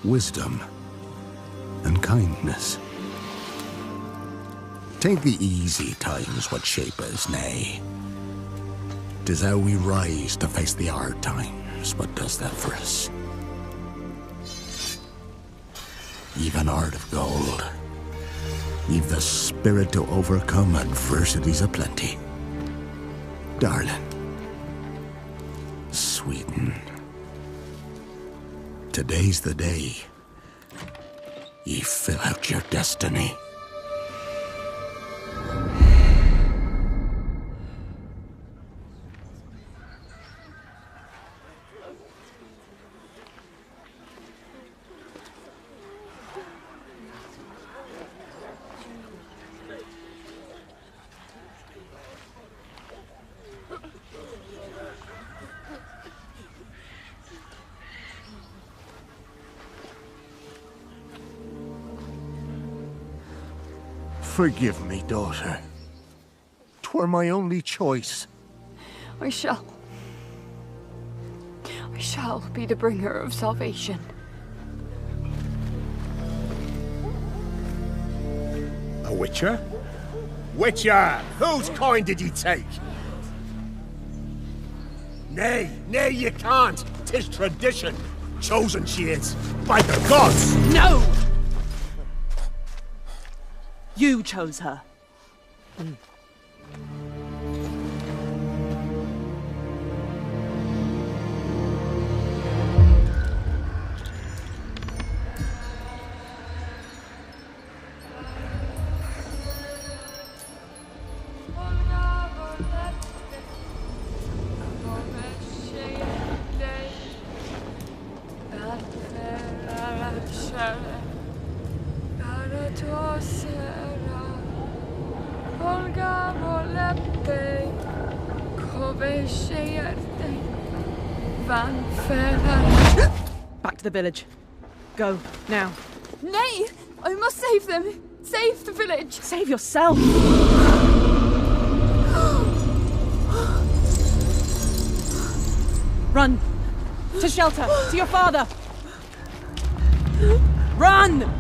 wisdom, and kindness. Take the easy times what shape us, nay. 'Tis how we rise to face the hard times what does that for us. You've an heart of gold. You've the spirit to overcome adversities aplenty. Darling, sweeten. Today's the day ye fill out your destiny. Forgive me, daughter. 'Twere my only choice. I shall be the bringer of salvation. A witcher? Witcher! Whose coin did ye take? Nay, you can't. 'Tis tradition. Chosen she is, by the gods! No! You chose her. Back to the village. Go, now. Nay! I must save them! Save the village! Save yourself! Run! To shelter! To your father! Run!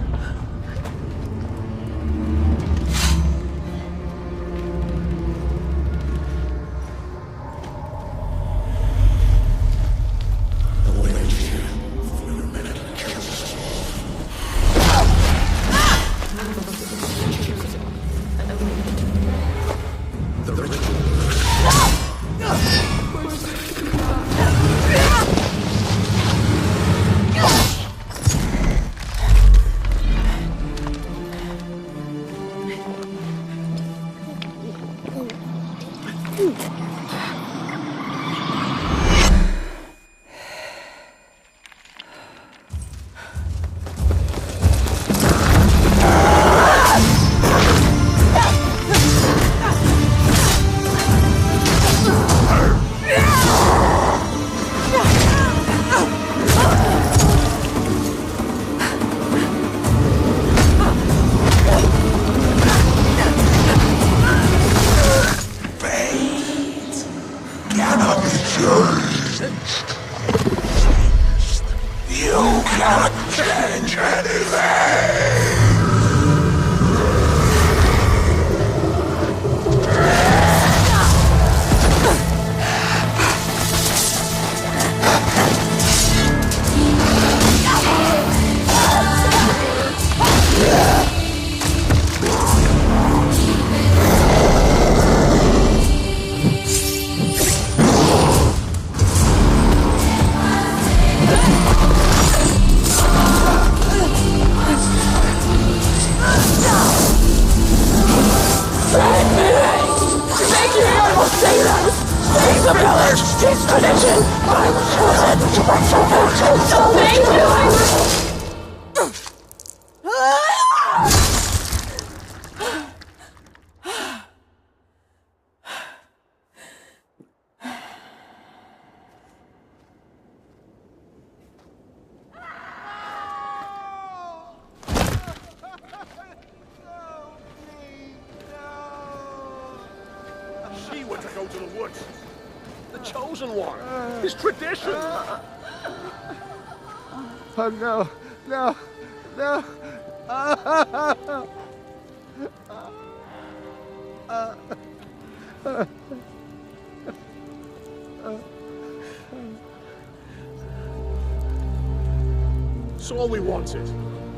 To the woods. The chosen one. His tradition. Oh no, No. No. It's all we wanted.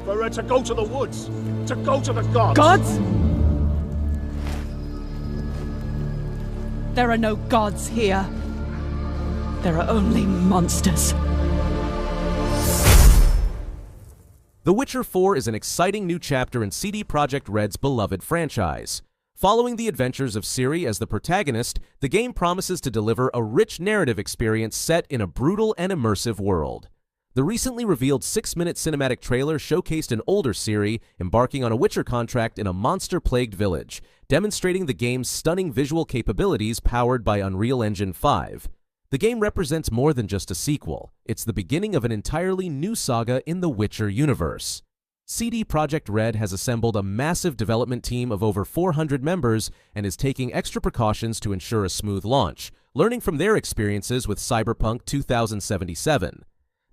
For her to go to the woods. To go to the gods. Gods? There are no gods here. There are only monsters. The Witcher 4 is an exciting new chapter in CD Projekt Red's beloved franchise. Following the adventures of Ciri as the protagonist, the game promises to deliver a rich narrative experience set in a brutal and immersive world. The recently revealed 6-minute cinematic trailer showcased an older Ciri embarking on a Witcher contract in a monster-plagued village, demonstrating the game's stunning visual capabilities powered by Unreal Engine 5. The game represents more than just a sequel. It's the beginning of an entirely new saga in the Witcher universe. CD Projekt Red has assembled a massive development team of over 400 members and is taking extra precautions to ensure a smooth launch, learning from their experiences with Cyberpunk 2077.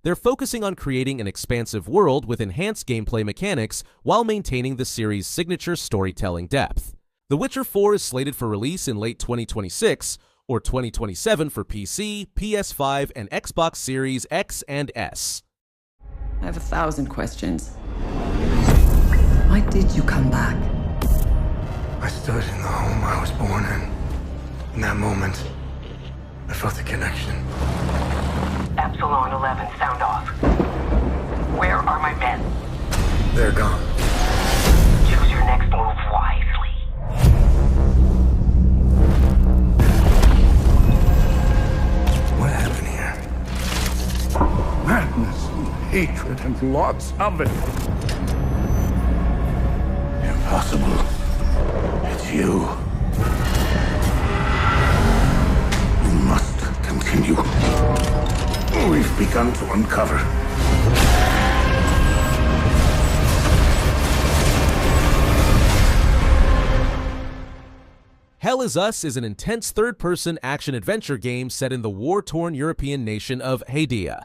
They're focusing on creating an expansive world with enhanced gameplay mechanics while maintaining the series' signature storytelling depth. The Witcher 4 is slated for release in late 2026 or 2027 for PC, PS5, and Xbox Series X and S. I have 1,000 questions. Why did you come back? I stood in the home I was born in. In that moment, I felt a connection. Epsilon 11, sound off. Where are my men? They're gone. Choose your next move wisely. What happened here? Madness and hatred and lots of it. Impossible. It's you. We must continue. We've begun to uncover. Hell Is Us is an intense third-person action-adventure game set in the war-torn European nation of Hadia.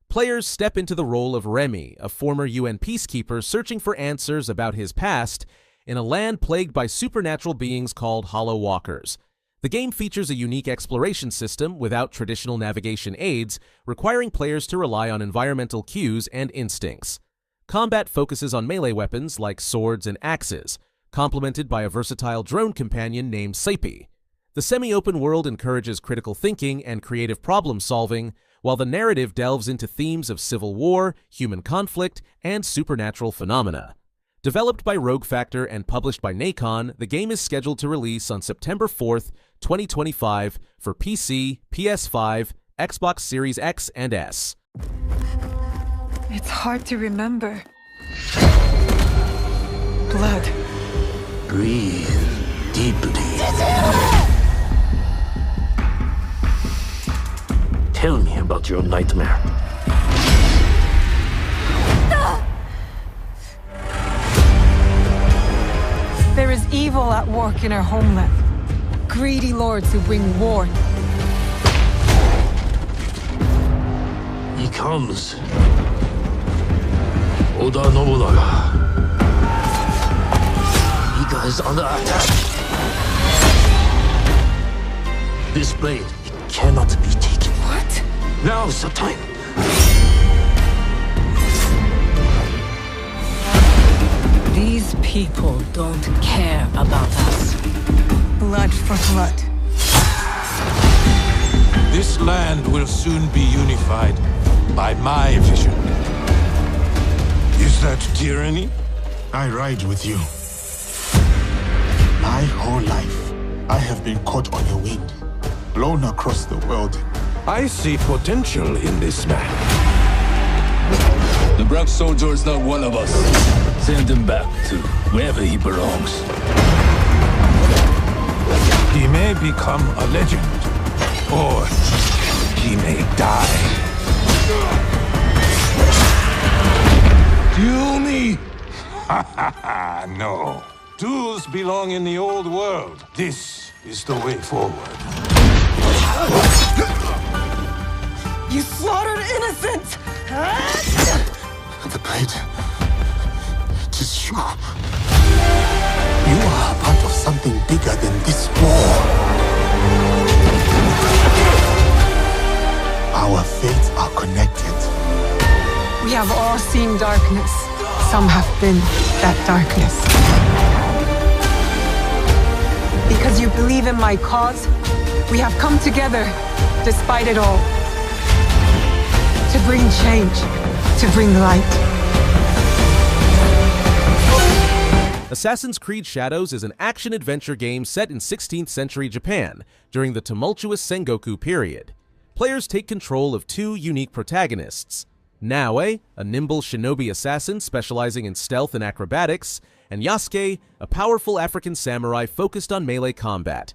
Players step into the role of Remy, a former UN peacekeeper searching for answers about his past in a land plagued by supernatural beings called Hollow Walkers. The game features a unique exploration system without traditional navigation aids, requiring players to rely on environmental cues and instincts. Combat focuses on melee weapons like swords and axes, complemented by a versatile drone companion named Sapie. The semi-open world encourages critical thinking and creative problem-solving, while the narrative delves into themes of civil war, human conflict, and supernatural phenomena. Developed by Rogue Factor and published by Nacon, the game is scheduled to release on September 4th, 2025 for PC, PS5, Xbox Series X and S. It's hard to remember. Blood. Breathe deeply. Tell me about your nightmare. There is evil at work in our homeland. Greedy lords who bring war. He comes. Oda Nobunaga. Iga is under attack. This blade, it cannot be taken. What? Now's the time. These people don't care about us. Blood for blood. This land will soon be unified by my vision. Is that tyranny? I ride with you. My whole life, I have been caught on a wind, blown across the world. I see potential in this man. The black soldier is not one of us. Send him back to wherever he belongs. He may become a legend, or he may die. Duel me? No. Duels belong in the old world. This is the way forward. You slaughtered innocents! The pain. It is you. You are a part of something bigger than this war. Our fates are connected. We have all seen darkness. Some have been that darkness. Because you believe in my cause, we have come together, despite it all. To bring change, to bring light. Assassin's Creed Shadows is an action-adventure game set in 16th century Japan during the tumultuous Sengoku period. Players take control of two unique protagonists, Naoe, a nimble shinobi assassin specializing in stealth and acrobatics, and Yasuke, a powerful African samurai focused on melee combat.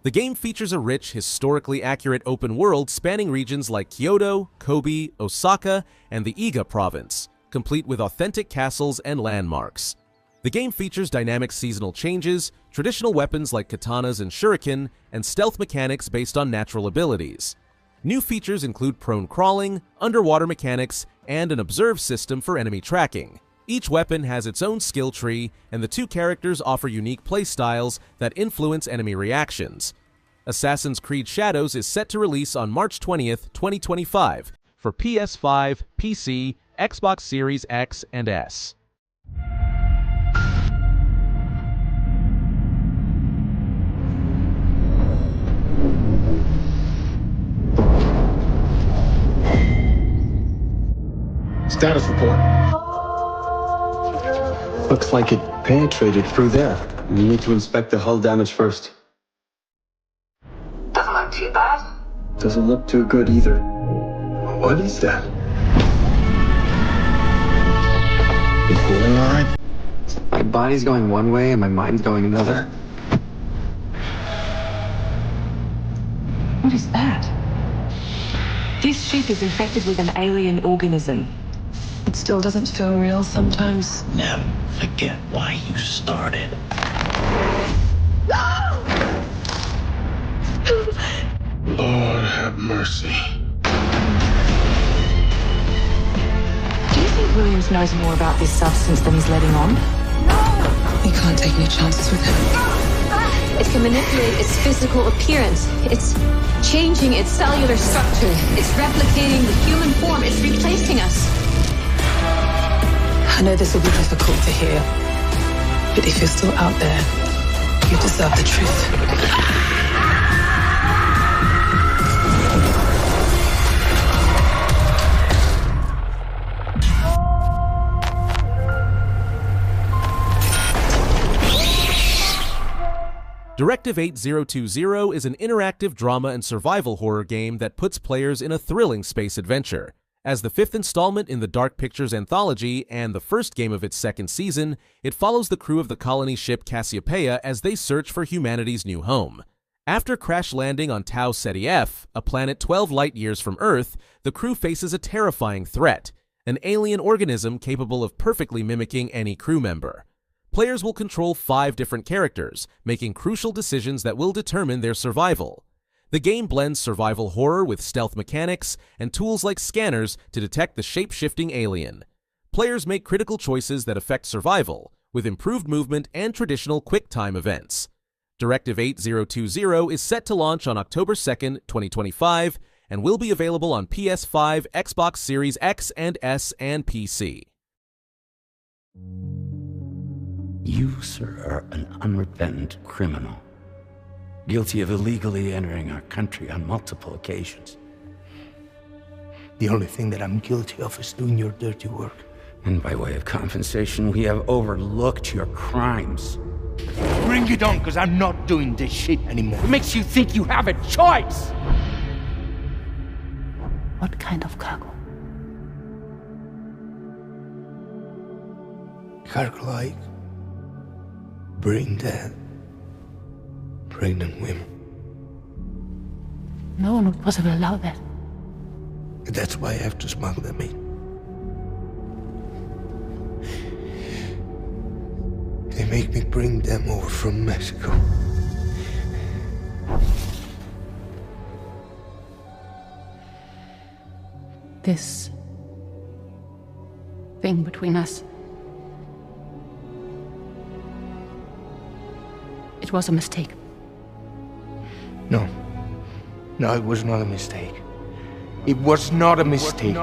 The game features a rich, historically accurate open world spanning regions like Kyoto, Kobe, Osaka, and the Iga province, complete with authentic castles and landmarks. The game features dynamic seasonal changes, traditional weapons like katanas and shuriken, and stealth mechanics based on natural abilities. New features include prone crawling, underwater mechanics, and an observe system for enemy tracking. Each weapon has its own skill tree, and the two characters offer unique playstyles that influence enemy reactions. Assassin's Creed Shadows is set to release on March 20th, 2025 for PS5, PC, Xbox Series X and S. Status report. Looks like it penetrated through there. We need to inspect the hull damage first. Doesn't look too bad. Doesn't look too good either. What is that? You feeling alright? My body's going one way and my mind's going another. What is that? This ship is infected with an alien organism. It still doesn't feel real sometimes. Never forget why you started. Lord have mercy. Do you think Williams knows more about this substance than he's letting on? We can't take any chances with him. It can manipulate its physical appearance. It's changing its cellular structure. It's replicating the human form. It's replacing us. I know this will be difficult to hear, but if you're still out there, you deserve the truth. Directive 8020 is an interactive drama and survival horror game that puts players in a thrilling space adventure. As the fifth installment in the Dark Pictures anthology and the first game of its second season, it follows the crew of the colony ship Cassiopeia as they search for humanity's new home. After crash landing on Tau Ceti F, a planet 12 light-years from Earth, the crew faces a terrifying threat, an alien organism capable of perfectly mimicking any crew member. Players will control 5 different characters, making crucial decisions that will determine their survival. The game blends survival horror with stealth mechanics and tools like scanners to detect the shape-shifting alien. Players make critical choices that affect survival, with improved movement and traditional quick-time events. Directive 8020 is set to launch on October 2nd, 2025, and will be available on PS5, Xbox Series X and S, and PC. You, sir, are an unrepentant criminal, guilty of illegally entering our country on multiple occasions. The only thing that I'm guilty of is doing your dirty work. And by way of compensation, we have overlooked your crimes. Bring it on, because I'm not doing this shit anymore. What makes you think you have a choice? What kind of cargo? Cargo like brain dead, pregnant women. No one would possibly allow that. That's why I have to smuggle them in. They make me bring them over from Mexico. This thing between us. It was a mistake. No. No, it was not a mistake. It was not a mistake.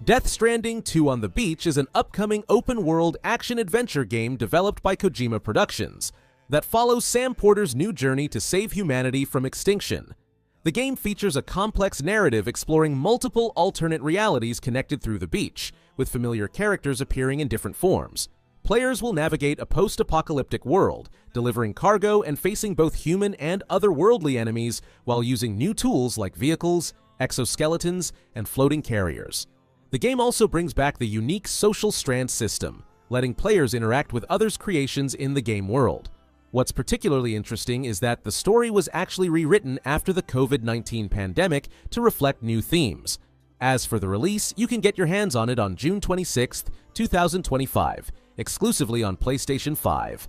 Death Stranding 2 on the Beach is an upcoming open-world action-adventure game developed by Kojima Productions that follows Sam Porter's new journey to save humanity from extinction. The game features a complex narrative exploring multiple alternate realities connected through the beach, with familiar characters appearing in different forms. Players will navigate a post-apocalyptic world, delivering cargo and facing both human and otherworldly enemies while using new tools like vehicles, exoskeletons, and floating carriers. The game also brings back the unique social strand system, letting players interact with others' creations in the game world. What's particularly interesting is that the story was actually rewritten after the COVID-19 pandemic to reflect new themes. As for the release, you can get your hands on it on June 26, 2025, exclusively on PlayStation 5.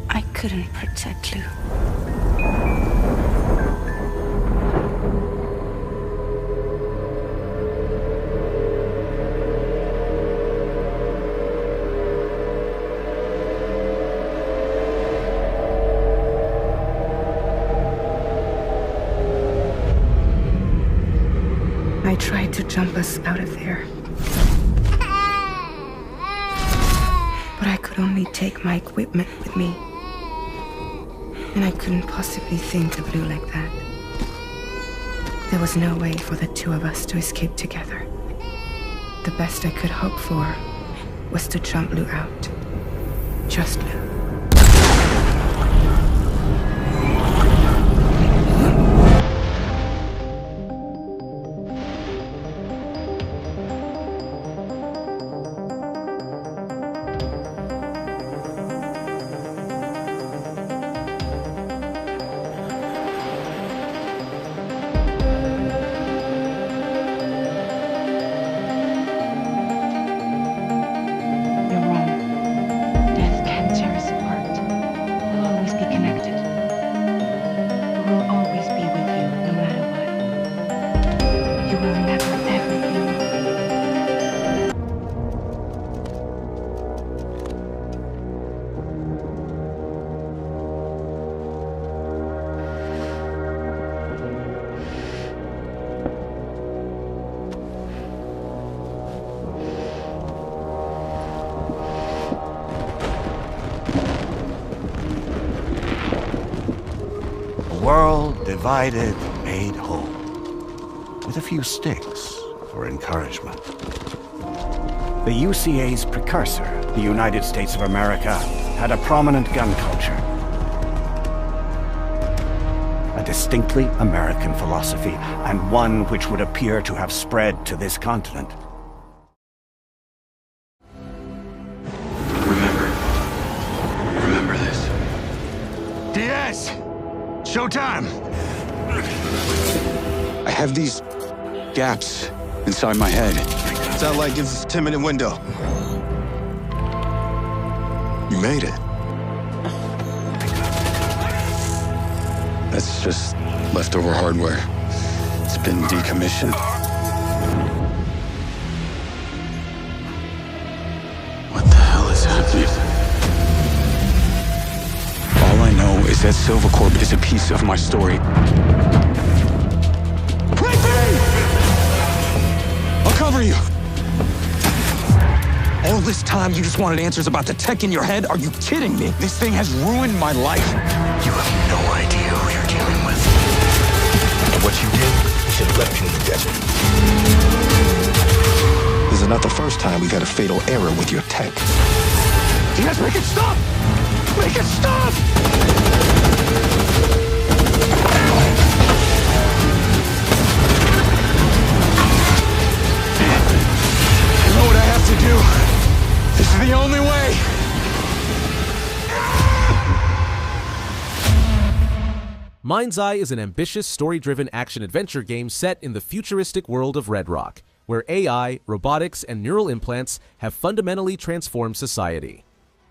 I couldn't protect Lou. I tried to jump us out of there. But I could only take my equipment with me. And I couldn't possibly think of Lou like that. There was no way for the two of us to escape together. The best I could hope for was to jump Lou out. Just Lou. World divided, made whole, with a few sticks for encouragement. The UCA's precursor, the United States of America, had a prominent gun culture. A distinctly American philosophy, and one which would appear to have spread to this continent. Remember this. Diaz! Showtime! I have these gaps inside my head. Satellite gives us a 10-minute window. You made it. That's just leftover hardware. It's a been decommissioned. What the hell is happening? All I know is that Silvercorp is a piece of my story. Wait for me! I'll cover you. All this time you just wanted answers about the tech in your head? Are you kidding me? This thing has ruined my life. You have no idea who you're dealing with. And what you did, you should have left you in the desert. This is not the first time we've had a fatal error with your tech. Yes, make it stop! Make it stop! You know what I have to do? This is the only way! Mind's Eye is an ambitious, story-driven action-adventure game set in the futuristic world of Red Rock, where AI, robotics, and neural implants have fundamentally transformed society.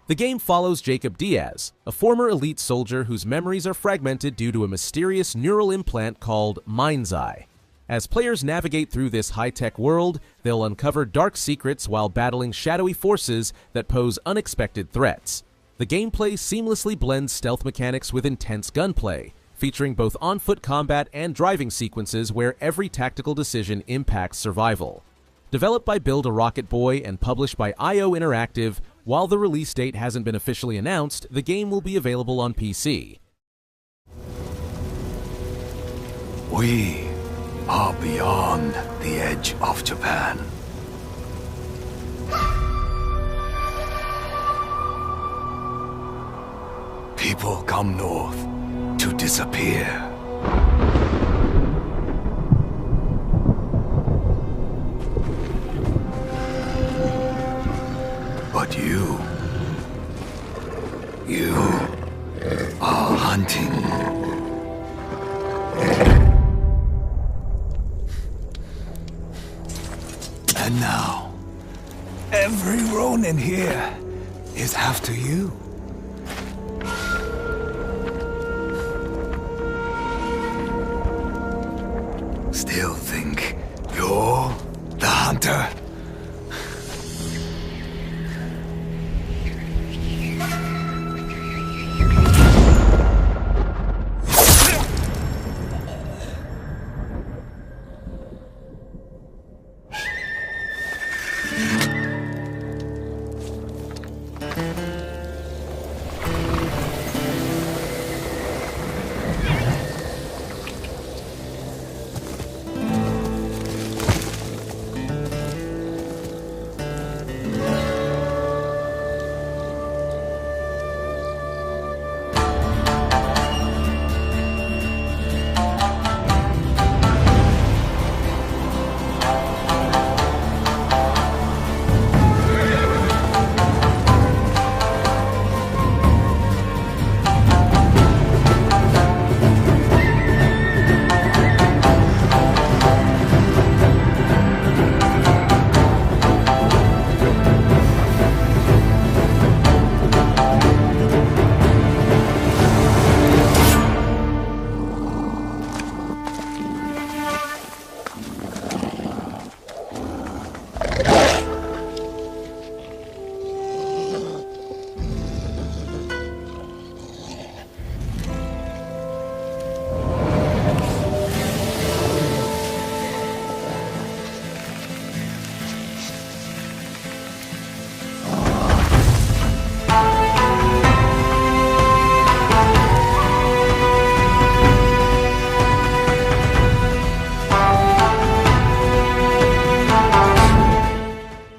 The game follows Jacob Diaz, a former elite soldier whose memories are fragmented due to a mysterious neural implant called Mind's Eye. As players navigate through this high-tech world, they'll uncover dark secrets while battling shadowy forces that pose unexpected threats. The gameplay seamlessly blends stealth mechanics with intense gunplay, featuring both on-foot combat and driving sequences where every tactical decision impacts survival. Developed by Build a Rocket Boy and published by IO Interactive, while the release date hasn't been officially announced, the game will be available on PC. We are beyond the edge of Japan. People come north to disappear. But you are hunting. And now, every Ronin here is after you. Still think you're the hunter?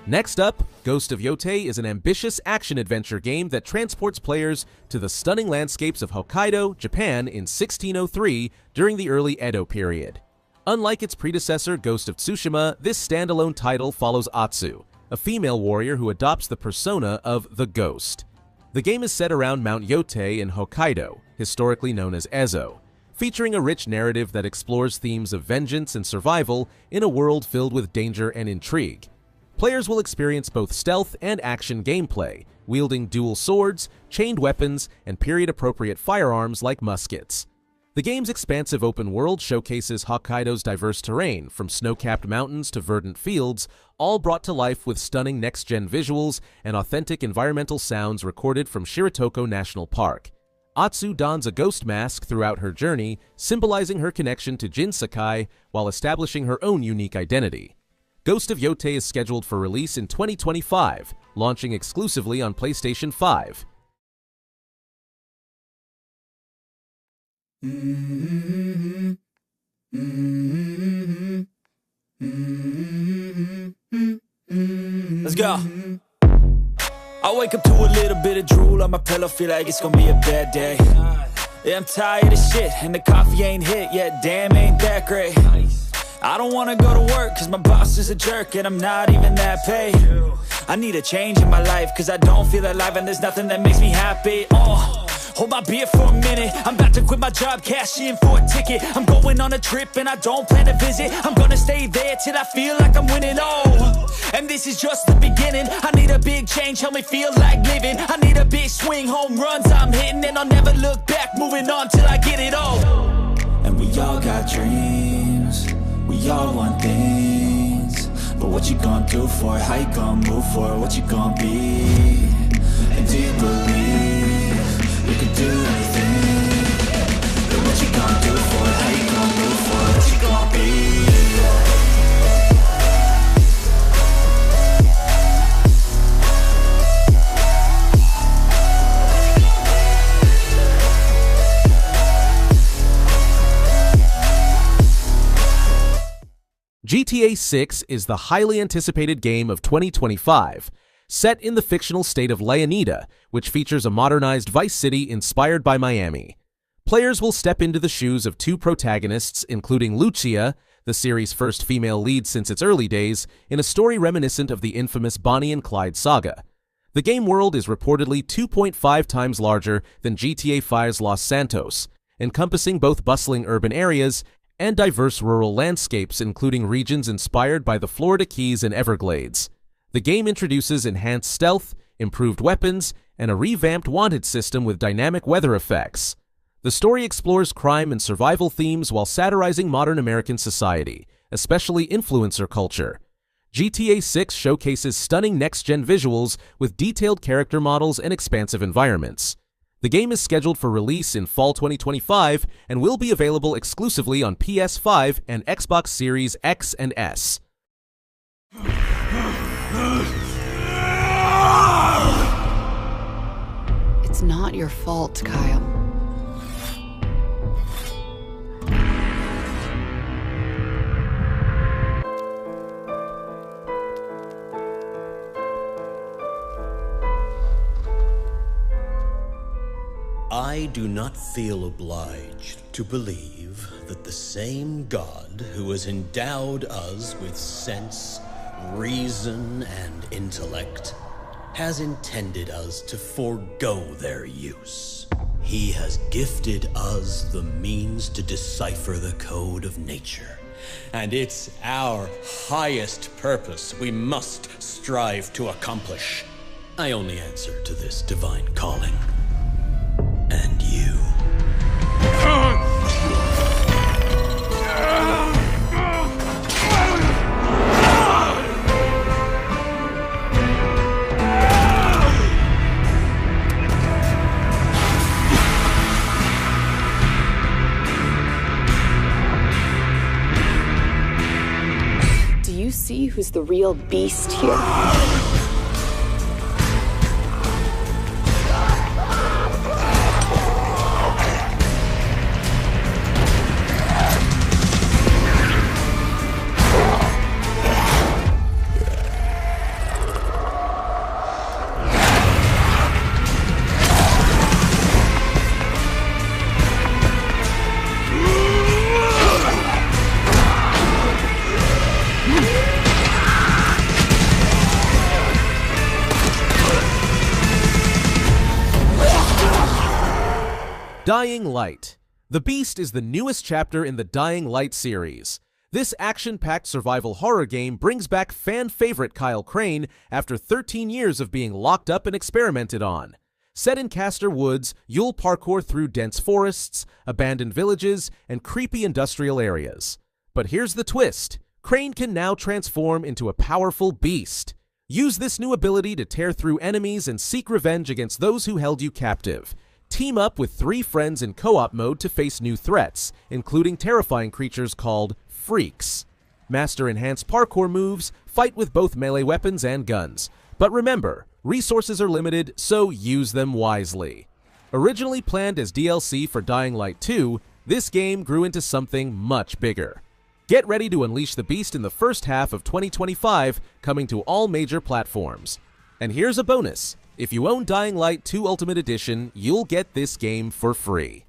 Next up, Ghost of Yotei is an ambitious action-adventure game that transports players to the stunning landscapes of Hokkaido, Japan in 1603 during the early Edo period. Unlike its predecessor, Ghost of Tsushima, this standalone title follows Atsu, a female warrior who adopts the persona of the Ghost. The game is set around Mount Yotei in Hokkaido, historically known as Ezo, featuring a rich narrative that explores themes of vengeance and survival in a world filled with danger and intrigue. Players will experience both stealth and action gameplay, wielding dual swords, chained weapons, and period-appropriate firearms like muskets. The game's expansive open world showcases Hokkaido's diverse terrain, from snow-capped mountains to verdant fields, all brought to life with stunning next-gen visuals and authentic environmental sounds recorded from Shiratoko National Park. Atsu dons a ghost mask throughout her journey, symbolizing her connection to Jin Sakai while establishing her own unique identity. Ghost of Yote is scheduled for release in 2025, launching exclusively on PlayStation 5. Let's go. I wake up to a little bit of drool on my pillow, feel like it's gonna be a bad day. Yeah, I'm tired of shit, and the coffee ain't hit yet, damn, ain't that great. I don't wanna go to work, cause my boss is a jerk, and I'm not even that paid. I need a change in my life, cause I don't feel alive, and there's nothing that makes me happy. Hold my beer for a minute, I'm about to quit my job, cash in for a ticket. I'm going on a trip and I don't plan to visit. I'm gonna stay there till I feel like I'm winning, and this is just the beginning. I need a big change, help me feel like living. I need a big swing, home runs I'm hitting, and I'll never look back, moving on till I get it all. And we all got dreams, we all want things, but what you gonna do for it? How you gonna move for it? What you gonna be? And do you believe you can do anything? But what you gonna do for it? How you gonna move for it? What you gonna be? GTA 6 is the highly anticipated game of 2025, set in the fictional state of Leonida, which features a modernized Vice City inspired by Miami. Players will step into the shoes of two protagonists, including Lucia, the series' first female lead since its early days, in a story reminiscent of the infamous Bonnie and Clyde saga. The game world is reportedly 2.5 times larger than GTA 5's Los Santos, encompassing both bustling urban areas and diverse rural landscapes, including regions inspired by the Florida Keys and Everglades. The game introduces enhanced stealth, improved weapons, and a revamped wanted system with dynamic weather effects. The story explores crime and survival themes while satirizing modern American society, especially influencer culture. GTA 6 showcases stunning next-gen visuals with detailed character models and expansive environments. The game is scheduled for release in fall 2025 and will be available exclusively on PS5 and Xbox Series X and S. It's not your fault, Kyle. I do not feel obliged to believe that the same God who has endowed us with sense, reason, and intellect has intended us to forego their use. He has gifted us the means to decipher the code of nature, and it's our highest purpose we must strive to accomplish. I only answer to this divine calling. And you. Do you see who's the real beast here? Dying Light. The Beast is the newest chapter in the Dying Light series. This action-packed survival horror game brings back fan favorite Kyle Crane after 13 years of being locked up and experimented on. Set in Castor Woods, you'll parkour through dense forests, abandoned villages, and creepy industrial areas. But here's the twist. Crane can now transform into a powerful beast. Use this new ability to tear through enemies and seek revenge against those who held you captive. Team up with 3 friends in co-op mode to face new threats, including terrifying creatures called freaks. Master enhanced parkour moves, fight with both melee weapons and guns. But remember, resources are limited, so use them wisely. Originally planned as DLC for Dying Light 2, this game grew into something much bigger. Get ready to unleash the beast in the first half of 2025, coming to all major platforms. And here's a bonus. If you own Dying Light 2 Ultimate Edition, you'll get this game for free.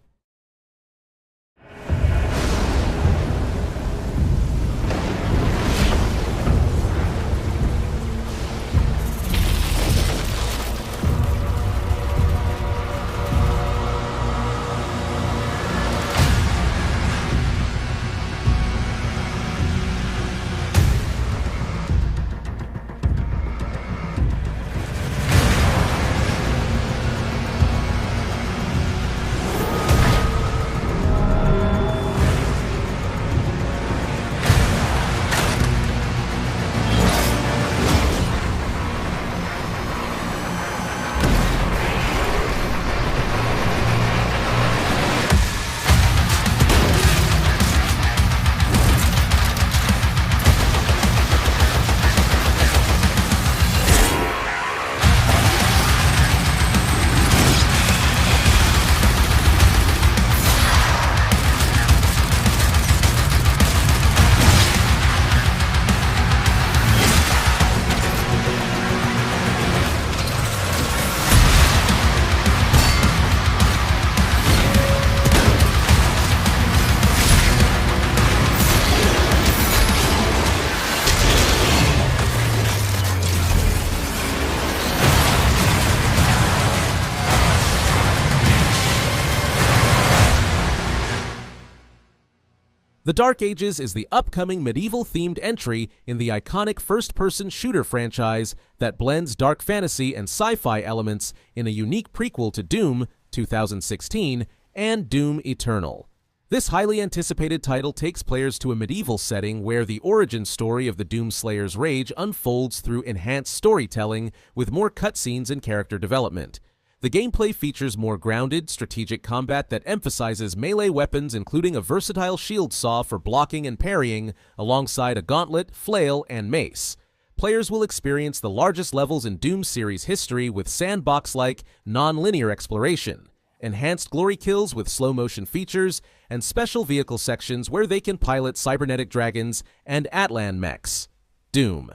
The Dark Ages is the upcoming medieval-themed entry in the iconic first-person shooter franchise that blends dark fantasy and sci-fi elements in a unique prequel to Doom 2016 and Doom Eternal. This highly anticipated title takes players to a medieval setting where the origin story of the Doomslayer's rage unfolds through enhanced storytelling with more cutscenes and character development. The gameplay features more grounded, strategic combat that emphasizes melee weapons, including a versatile shield saw for blocking and parrying, alongside a gauntlet, flail, and mace. Players will experience the largest levels in Doom series history with sandbox-like, non-linear exploration, enhanced glory kills with slow-motion features, and special vehicle sections where they can pilot cybernetic dragons and Atlan mechs. Doom.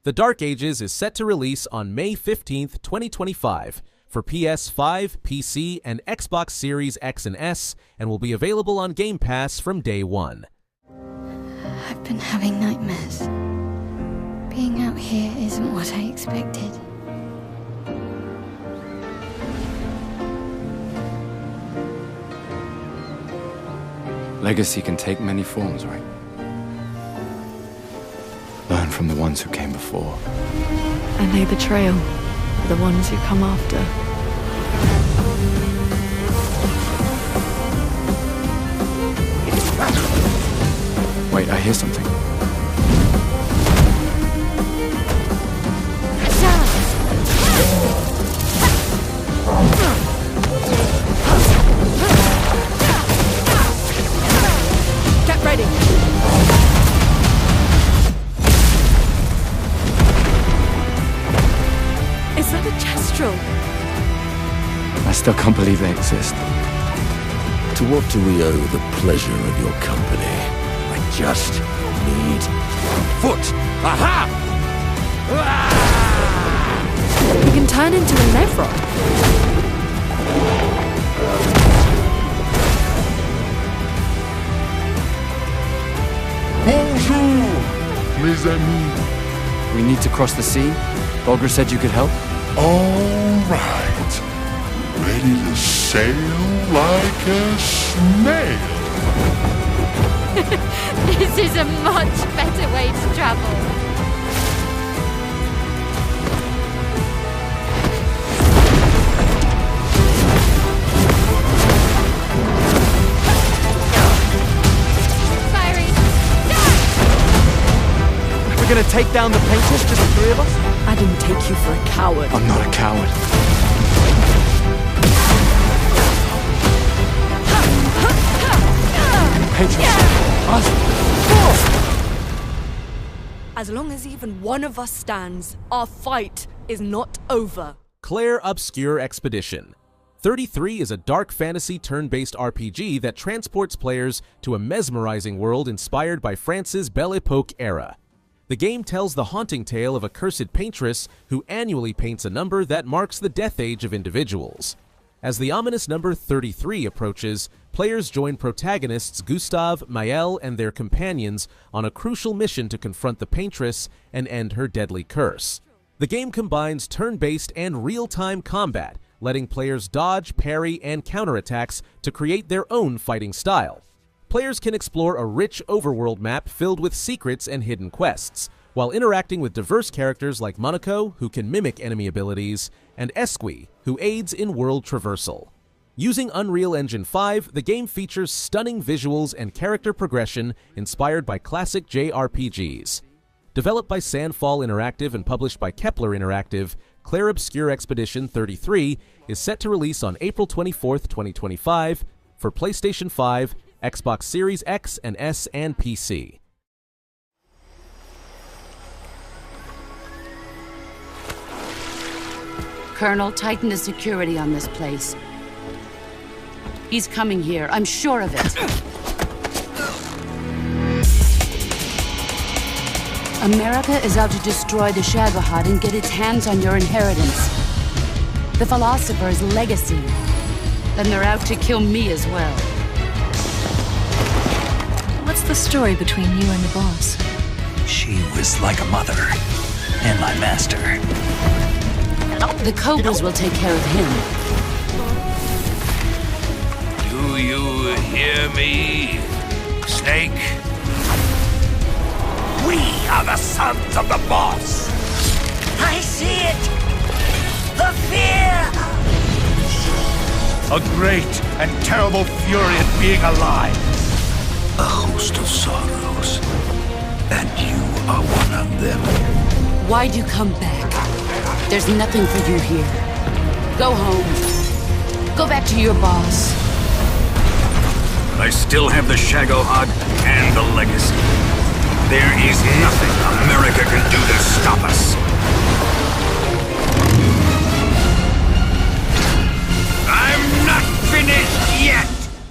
The Dark Ages is set to release on May 15th, 2025, for PS5, PC, and Xbox Series X and S, and will be available on Game Pass from day one. I've been having nightmares. Being out here isn't what I expected. Legacy can take many forms, right? Learn from the ones who came before. And lay the trail for the ones who come after. Wait, I hear something. Get ready! Is that a Kestrel? I still can't believe they exist. To what do we owe the pleasure of your company? I just need one foot. Aha! You can turn into a Nevron. Bonjour, mes amis. We need to cross the sea? Bulger said you could help? All right. Ready to sail like a snail. This is a much better way to travel. We're gonna take down the painters, just the three of us? I didn't take you for a coward. I'm not a coward. Painters, us. As long as even one of us stands, our fight is not over. Claire Obscure Expedition. 33 is a dark fantasy turn-based RPG that transports players to a mesmerizing world inspired by France's Belle Epoque era. The game tells the haunting tale of a cursed paintress who annually paints a number that marks the death age of individuals. As the ominous number 33 approaches, players join protagonists Gustave, Maëlle, and their companions on a crucial mission to confront the paintress and end her deadly curse. The game combines turn-based and real-time combat, letting players dodge, parry, and counterattacks to create their own fighting style. Players can explore a rich overworld map filled with secrets and hidden quests, while interacting with diverse characters like Monaco, who can mimic enemy abilities, and Esqui, who aids in world traversal. Using Unreal Engine 5, the game features stunning visuals and character progression inspired by classic JRPGs. Developed by Sandfall Interactive and published by Kepler Interactive, Claire Obscure Expedition 33 is set to release on April 24, 2025 for PlayStation 5, Xbox Series X and S, and PC. Colonel, tighten the security on this place. He's coming here, I'm sure of it. America is out to destroy the Shagohod and get its hands on your inheritance. The philosopher's legacy. Then they're out to kill me as well. What's the story between you and the boss? She was like a mother, and my master. The Cobras will take care of him. Do you hear me, Snake? We are the sons of the boss! I see it! The fear! A great and terrible fury at being alive. A host of sorrows, and you are one of them. Why'd you come back? There's nothing for you here. Go home. Go back to your boss. I still have the Shagohod and the legacy. There is nothing America can do to stop us. I'm not finished yet!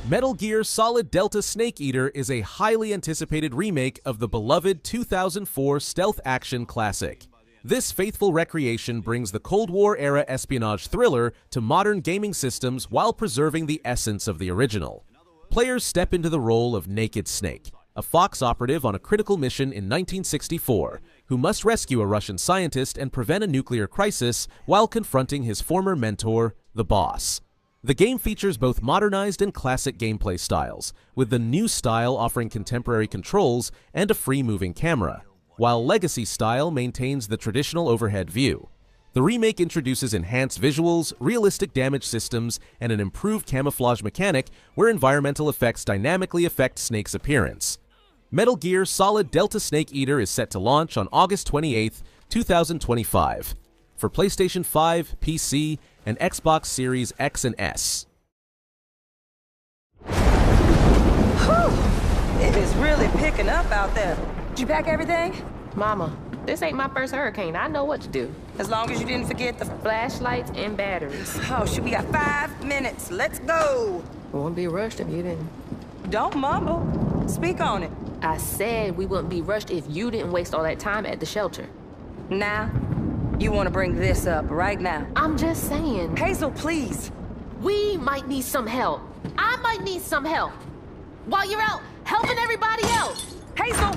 Metal Gear Solid Delta Snake Eater is a highly anticipated remake of the beloved 2004 stealth action classic. This faithful recreation brings the Cold War-era espionage thriller to modern gaming systems while preserving the essence of the original. Players step into the role of Naked Snake, a Fox operative on a critical mission in 1964, who must rescue a Russian scientist and prevent a nuclear crisis while confronting his former mentor, the Boss. The game features both modernized and classic gameplay styles, with the new style offering contemporary controls and a free-moving camera, while Legacy style maintains the traditional overhead view. The remake introduces enhanced visuals, realistic damage systems, and an improved camouflage mechanic where environmental effects dynamically affect Snake's appearance. Metal Gear Solid Delta Snake Eater is set to launch on August 28, 2025, for PlayStation 5, PC, and Xbox Series X and S. Whew. It is really picking up out there. Did you pack everything? Mama, this ain't my first hurricane. I know what to do. As long as you didn't forget the flashlights and batteries. Oh, shoot, we got 5 minutes. Let's go. We wouldn't be rushed if you didn't. Don't mumble. Speak on it. I said we wouldn't be rushed if you didn't waste all that time at the shelter. Now, you want to bring this up right now. I'm just saying. Hazel, please. We might need some help. I might need some help. While you're out helping everybody else. Hazel!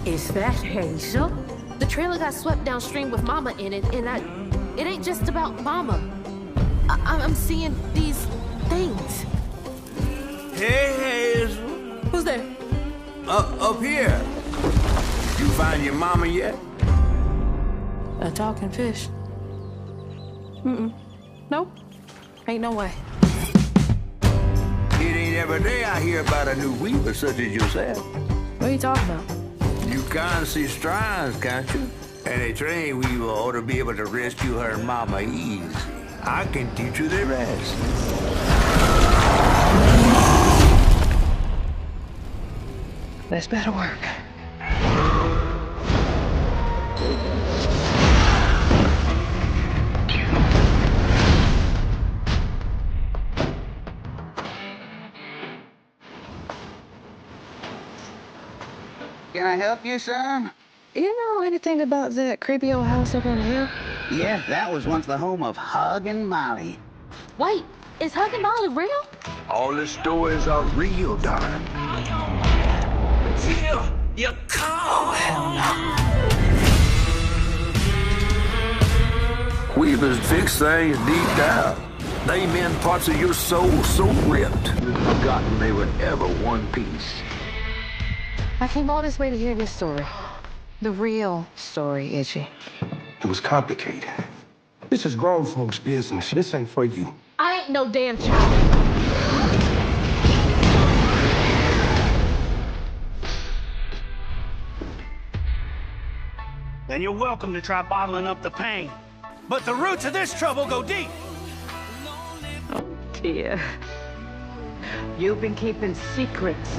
Is that Hazel? The trailer got swept downstream with Mama in it, and it ain't just about Mama. I'm seeing these things. Hey, Hazel. Who's there? Up here. You find your mama yet? A talking fish? Nope. Ain't no way. It ain't every day I hear about a new weaver such as yourself. What are you talking about? You can't see strands, can't you? And a trained weaver ought to be able to rescue her mama easy. I can teach you the rest. This better work. Can I help you, sir? You know anything about that creepy old house up on the hill? Yes, that was once the home of Hug and Molly. Wait, is Hug and Molly real? All the stories are real, darling. Feel your call. Weavers fix things deep down. They mend parts of your soul so ripped, you've forgotten they were ever one piece. I came all this way to hear this story. The real story, Itchy. It was complicated. This is grown folks' business. This ain't for you. I ain't no damn child. Then you're welcome to try bottling up the pain. But the roots of this trouble go deep. Oh, dear. You've been keeping secrets.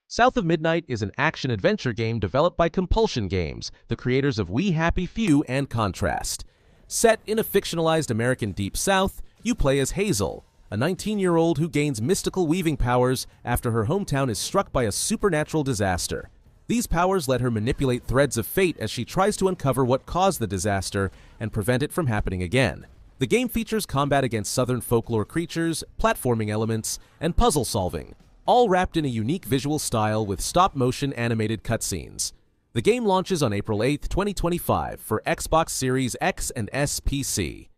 South of Midnight is an action-adventure game developed by Compulsion Games, the creators of We Happy Few and Contrast. Set in a fictionalized American Deep South, you play as Hazel, a 19-year-old who gains mystical weaving powers after her hometown is struck by a supernatural disaster. These powers let her manipulate threads of fate as she tries to uncover what caused the disaster and prevent it from happening again. The game features combat against Southern folklore creatures, platforming elements, and puzzle solving, all wrapped in a unique visual style with stop-motion animated cutscenes. The game launches on April 8, 2025 for Xbox Series X and S PC.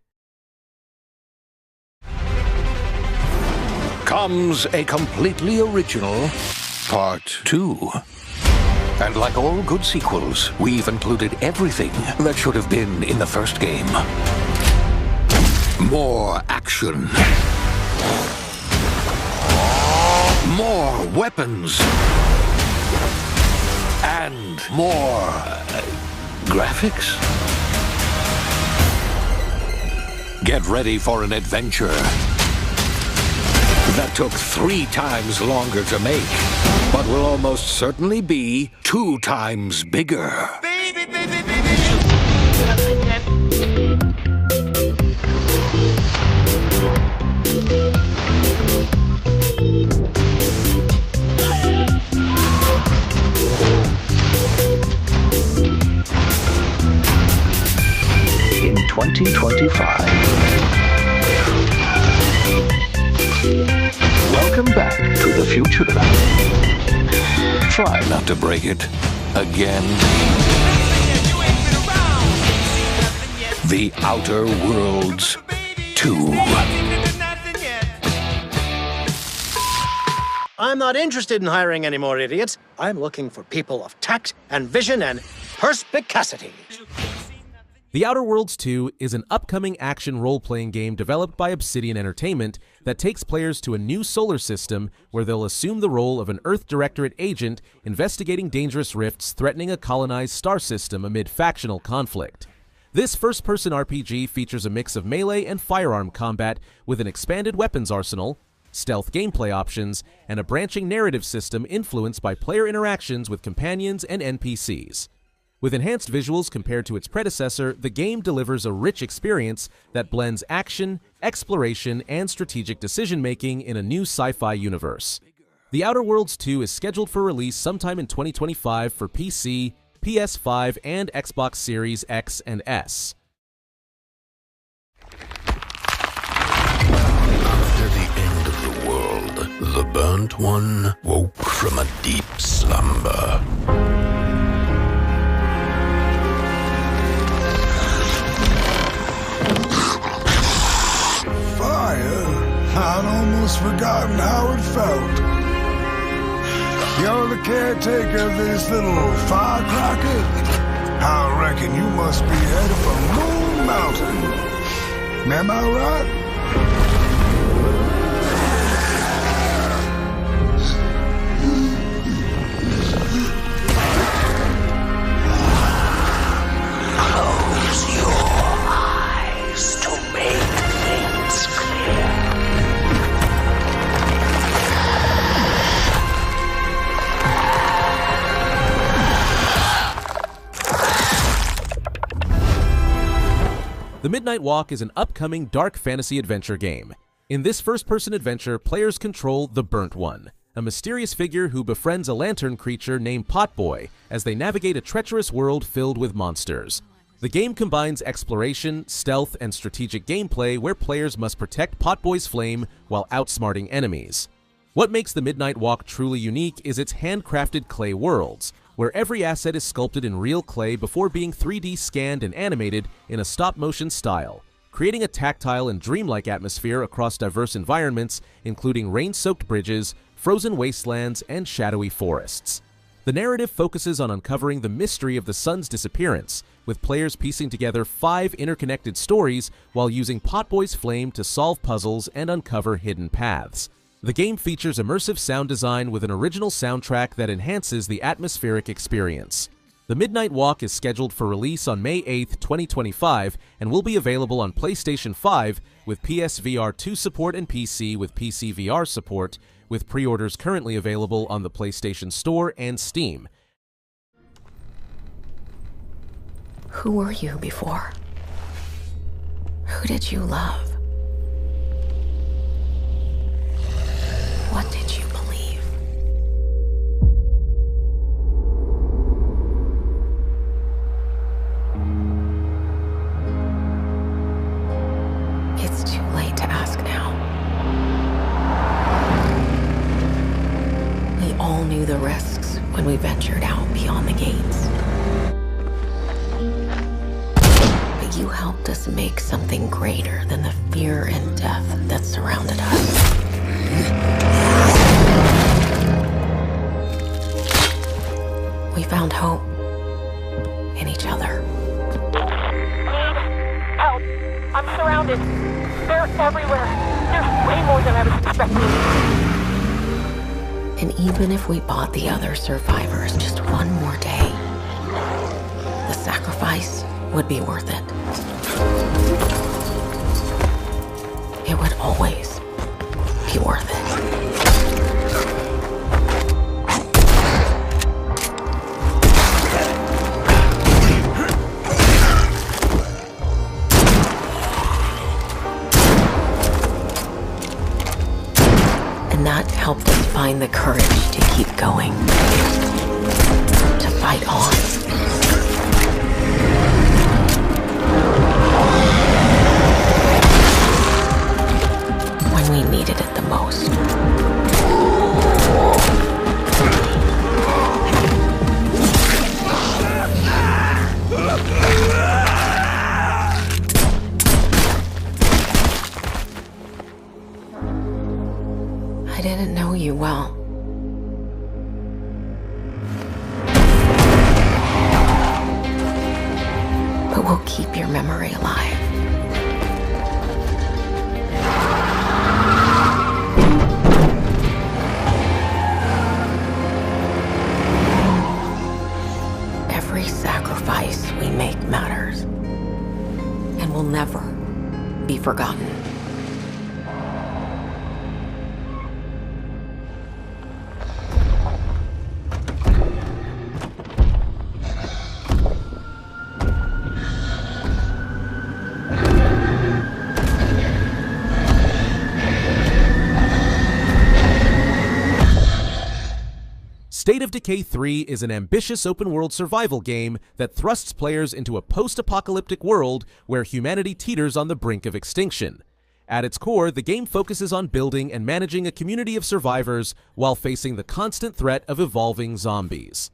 Comes a completely original Part 2. And like all good sequels, we've included everything that should have been in the first game. More action. More weapons. And more graphics. Get ready for an adventure that took 3 times longer to make, but will almost certainly be 2 times bigger. Baby, baby, baby. In 2025. Welcome back to the future. Try not to break it again. The Outer Worlds 2. I'm not interested in hiring any more idiots. I'm looking for people of tact and vision and perspicacity. The Outer Worlds 2 is an upcoming action role-playing game developed by Obsidian Entertainment that takes players to a new solar system where they'll assume the role of an Earth Directorate agent investigating dangerous rifts threatening a colonized star system amid factional conflict. This first-person RPG features a mix of melee and firearm combat with an expanded weapons arsenal, stealth gameplay options, and a branching narrative system influenced by player interactions with companions and NPCs. With enhanced visuals compared to its predecessor, the game delivers a rich experience that blends action, exploration, and strategic decision-making in a new sci-fi universe. The Outer Worlds 2 is scheduled for release sometime in 2025 for PC, PS5, and Xbox Series X and S. After the end of the world, the Burnt One woke from a deep slumber. almost forgotten how it felt. You're the caretaker of this little firecracker? I reckon you must be headed for Moon Mountain. Am I right? Close your eyes to make things clear. The Midnight Walk is an upcoming dark fantasy adventure game. In this first-person adventure, players control the Burnt One, a mysterious figure who befriends a lantern creature named Potboy as they navigate a treacherous world filled with monsters. The game combines exploration, stealth, and strategic gameplay where players must protect Potboy's flame while outsmarting enemies. What makes the Midnight Walk truly unique is its handcrafted clay worlds, where every asset is sculpted in real clay before being 3D scanned and animated in a stop-motion style, creating a tactile and dreamlike atmosphere across diverse environments, including rain-soaked bridges, frozen wastelands, and shadowy forests. The narrative focuses on uncovering the mystery of the sun's disappearance, with players piecing together 5 interconnected stories while using Potboy's flame to solve puzzles and uncover hidden paths. The game features immersive sound design with an original soundtrack that enhances the atmospheric experience. The Midnight Walk is scheduled for release on May 8, 2025, and will be available on PlayStation 5 with PSVR 2 support and PC with PC VR support, with pre-orders currently available on the PlayStation Store and Steam. Who were you before? Who did you love? What did you believe? It's too late to ask now. We all knew the risks when we ventured out beyond the gates. But you helped us make something greater than the fear and death that surrounded us. We found hope in each other. Help! I'm surrounded. They're everywhere. There's way more than I was expecting. And even if we bought the other survivors just one more day, the sacrifice would be worth it. It would always be worth it. And that helped us find the courage to keep going, to fight on. When we needed it the most. I didn't know you well. But we'll keep your memory alive. Every sacrifice we make matters and will never be forgotten. State of Decay 3 is an ambitious open-world survival game that thrusts players into a post-apocalyptic world where humanity teeters on the brink of extinction. At its core, the game focuses on building and managing a community of survivors while facing the constant threat of evolving zombies.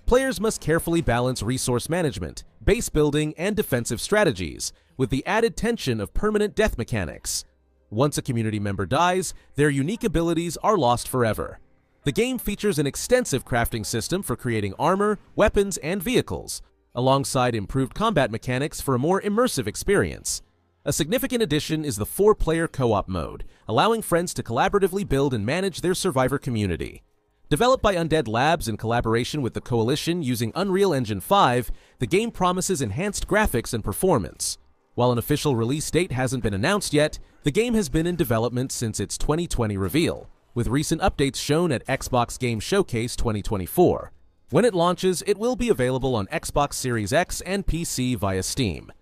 Players must carefully balance resource management, base building, and defensive strategies, with the added tension of permanent death mechanics. Once a community member dies, their unique abilities are lost forever. The game features an extensive crafting system for creating armor, weapons, and vehicles, alongside improved combat mechanics for a more immersive experience. A significant addition is the 4-player co-op mode, allowing friends to collaboratively build and manage their survivor community. Developed by Undead Labs in collaboration with the Coalition using Unreal Engine 5, the game promises enhanced graphics and performance. While an official release date hasn't been announced yet, the game has been in development since its 2020 reveal, with recent updates shown at Xbox Game Showcase 2024. When it launches, it will be available on Xbox Series X and PC via Steam.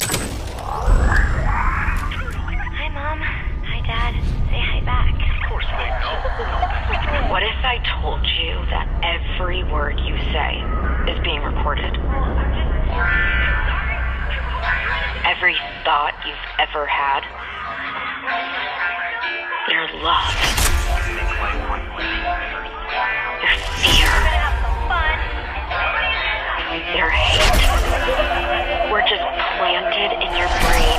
Hi, Mom. Hi, Dad. Say hi back. Of course they know. What if I told you that every word you say is being recorded? Every thought you've ever had. Your love. Your fear. Your hate. Were just planted in your brain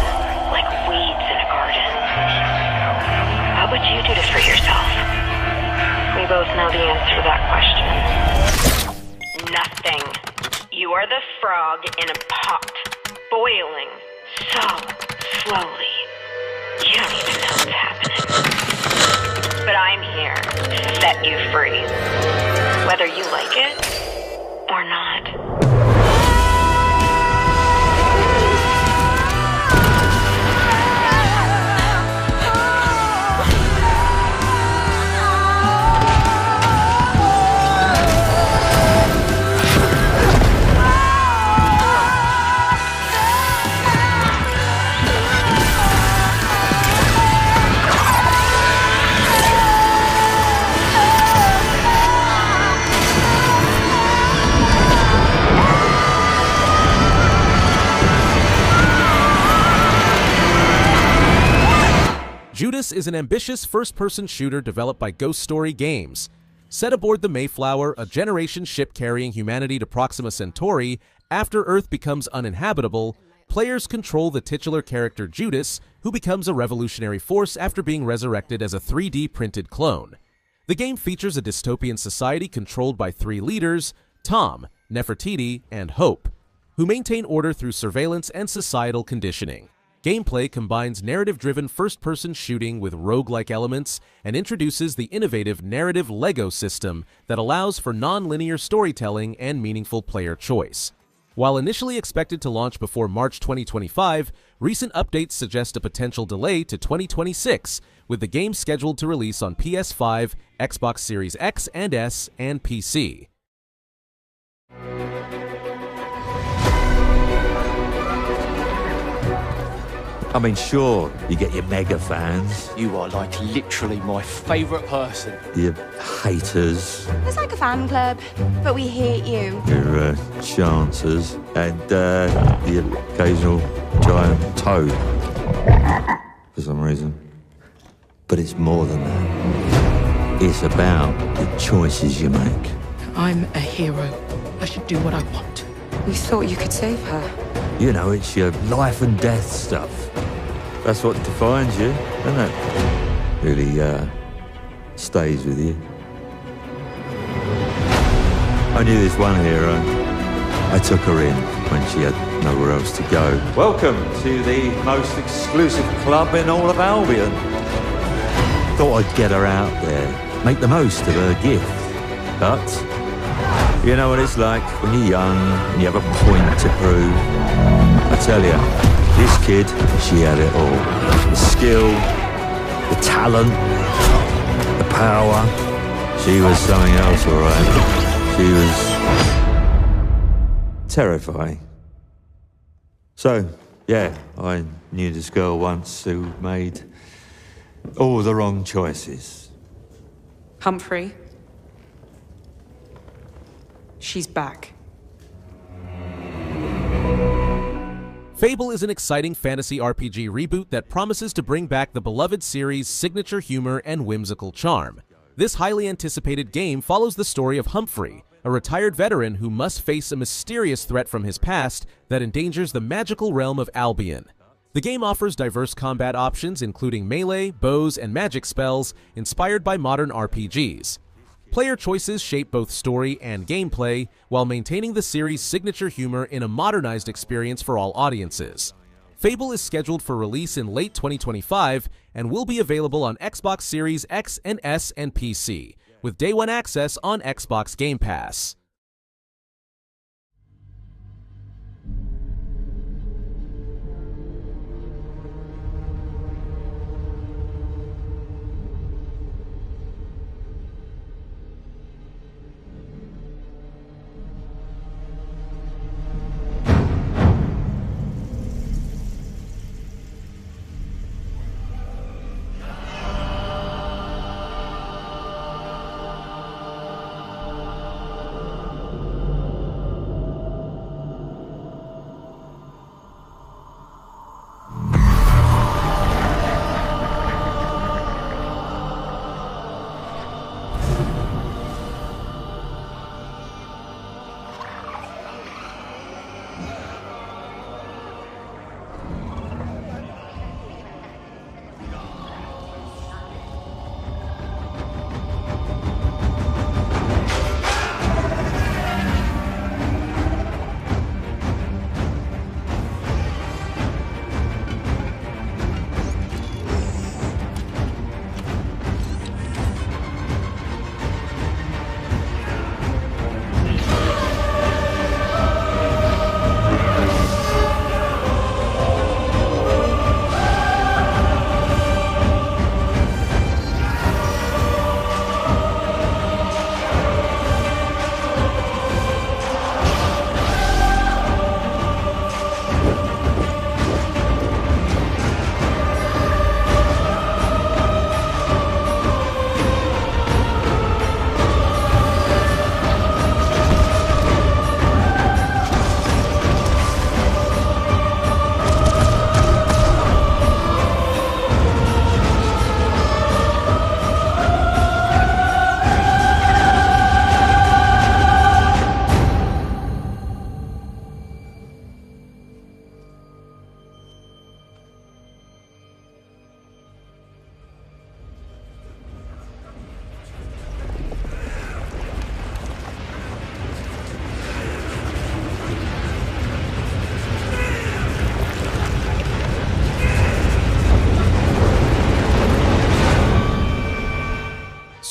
like weeds in a garden. What would you do to free yourself? We both know the answer to that question. Nothing. You are the frog in a pot, boiling so slowly. You don't even know what's happening. But I'm here to set you free, whether you like it or not. Judas is an ambitious first-person shooter developed by Ghost Story Games. Set aboard the Mayflower, a generation ship carrying humanity to Proxima Centauri, after Earth becomes uninhabitable, players control the titular character Judas, who becomes a revolutionary force after being resurrected as a 3D printed clone. The game features a dystopian society controlled by 3 leaders, Tom, Nefertiti, and Hope, who maintain order through surveillance and societal conditioning. Gameplay combines narrative-driven first-person shooting with roguelike elements and introduces the innovative narrative Lego system that allows for non-linear storytelling and meaningful player choice. While initially expected to launch before March 2025, recent updates suggest a potential delay to 2026, with the game scheduled to release on PS5, Xbox Series X and S, and PC. I mean, sure, you get your mega fans, You are like literally my favourite person. your haters, It's like a fan club, but we hate you. your chancers, and the occasional giant toad, for some reason. But it's more than that. It's about the choices you make. I'm a hero. I should do what I want. We thought you could save her. You know, it's your life and death stuff. That's what defines you, doesn't it? Really, stays with you. I knew this one hero. I took her in when she had nowhere else to go. Welcome to the most exclusive club in all of Albion. Thought I'd get her out there, make the most of her gift. But you know what it's like when you're young and you have a point to prove. I tell you, this kid, she had it all. The skill, the talent, the power. She was something else, all right. She was terrifying. So, yeah, I knew this girl once who made all the wrong choices. Humphrey. She's back. Fable is an exciting fantasy RPG reboot that promises to bring back the beloved series' signature humor and whimsical charm. This highly anticipated game follows the story of Humphrey, a retired veteran who must face a mysterious threat from his past that endangers the magical realm of Albion. The game offers diverse combat options including melee, bows, and magic spells inspired by modern RPGs. Player choices shape both story and gameplay while maintaining the series' signature humor in a modernized experience for all audiences. Fable is scheduled for release in late 2025 and will be available on Xbox Series X and S and PC, with Day 1 access on Xbox Game Pass.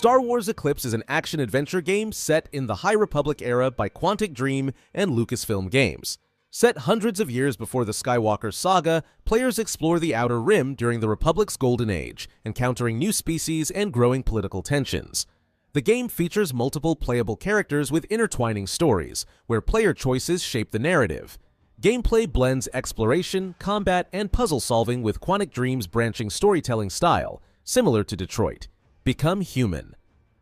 Star Wars Eclipse is an action-adventure game set in the High Republic era by Quantic Dream and Lucasfilm Games. Set hundreds of years before the Skywalker saga, players explore the Outer Rim during the Republic's Golden Age, encountering new species and growing political tensions. The game features multiple playable characters with intertwining stories, where player choices shape the narrative. Gameplay blends exploration, combat, and puzzle solving with Quantic Dream's branching storytelling style, similar to Detroit. Become human.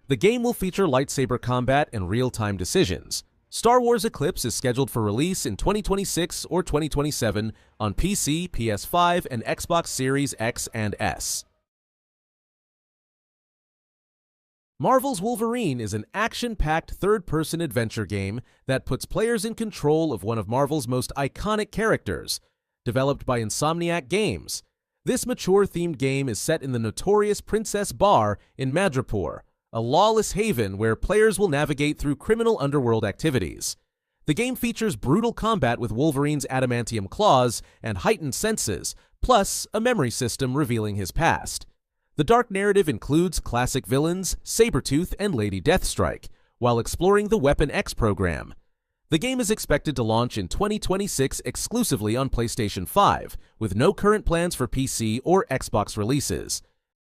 The game will feature lightsaber combat and real-time decisions. Star Wars Eclipse is scheduled for release in 2026 or 2027 on PC, PS5, and Xbox Series X and S. Marvel's Wolverine is an action-packed third-person adventure game that puts players in control of one of Marvel's most iconic characters. Developed by Insomniac Games, this mature-themed game is set in the notorious Princess Bar in Madripoor, a lawless haven where players will navigate through criminal underworld activities. The game features brutal combat with Wolverine's adamantium claws and heightened senses, plus a memory system revealing his past. The dark narrative includes classic villains, Sabretooth and Lady Deathstrike, while exploring the Weapon X program. The game is expected to launch in 2026 exclusively on PlayStation 5, with no current plans for PC or Xbox releases.